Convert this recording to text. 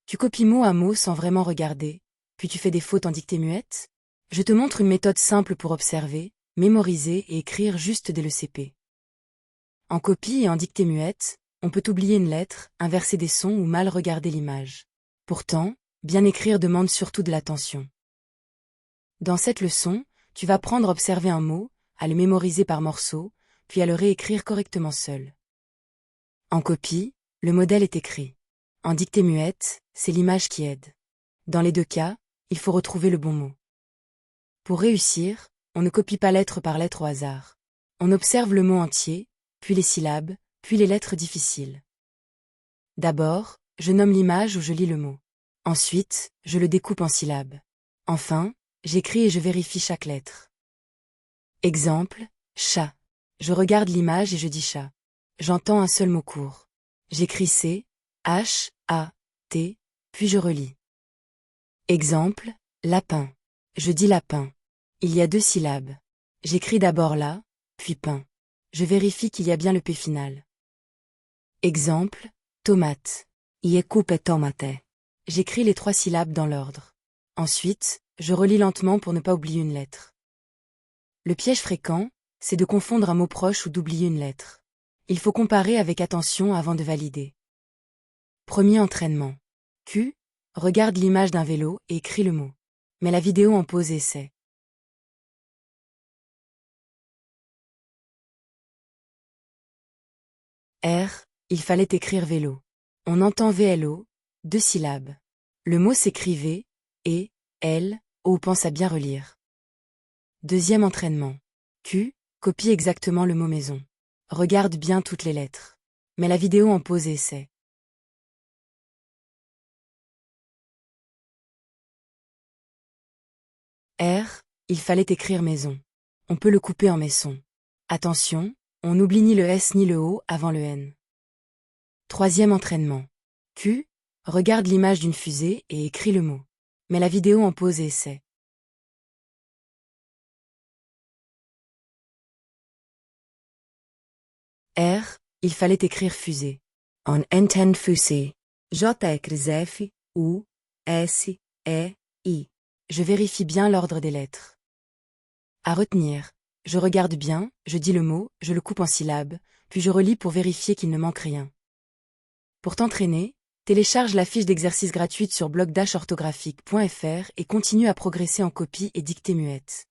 Tu copies mot à mot sans vraiment regarder, puis tu fais des fautes en dictée muette? Je te montre une méthode simple pour observer, mémoriser et écrire juste dès le CP. En copie et en dictée muette, on peut oublier une lettre, inverser des sons ou mal regarder l'image. Pourtant, bien écrire demande surtout de l'attention. Dans cette leçon, tu vas apprendre à observer un mot, à le mémoriser par morceaux, puis à le réécrire correctement seul. En copie, le modèle est écrit. En dictée muette, c'est l'image qui aide. Dans les deux cas, il faut retrouver le bon mot. Pour réussir, on ne copie pas lettre par lettre au hasard. On observe le mot entier, puis les syllabes, puis les lettres difficiles. D'abord, je nomme l'image où je lis le mot. Ensuite, je le découpe en syllabes. Enfin, j'écris et je vérifie chaque lettre. Exemple, chat. Je regarde l'image et je dis chat. J'entends un seul mot court. J'écris C, H, A, T, puis je relis. Exemple, lapin. Je dis lapin. Il y a deux syllabes. J'écris d'abord la, puis pain. Je vérifie qu'il y a bien le P final. Exemple, tomate. Je coupe tomate. J'écris les trois syllabes dans l'ordre. Ensuite, je relis lentement pour ne pas oublier une lettre. Le piège fréquent, c'est de confondre un mot proche ou d'oublier une lettre. Il faut comparer avec attention avant de valider. Premier entraînement. Q. Regarde l'image d'un vélo et écris le mot. Mets la vidéo en pause et essaie. R. Il fallait écrire vélo. On entend VLO, deux syllabes. Le mot s'écrit V, E, L, O. Pense à bien relire. Deuxième entraînement. Q. Copie exactement le mot maison. Regarde bien toutes les lettres. Mets la vidéo en pause et essaie. R. Il fallait écrire maison. On peut le couper en maison. Attention, on n'oublie ni le S ni le O avant le N. Troisième entraînement. Q. Regarde l'image d'une fusée et écris le mot. Mets la vidéo en pause et essaie. R. Il fallait écrire fusée. On entend fusée. J F, U, S, E, I. Je vérifie bien l'ordre des lettres. À retenir. Je regarde bien, je dis le mot, je le coupe en syllabes, puis je relis pour vérifier qu'il ne manque rien. Pour t'entraîner, télécharge la fiche d'exercice gratuite sur blog-orthographique.fr et continue à progresser en copie et dictée muette.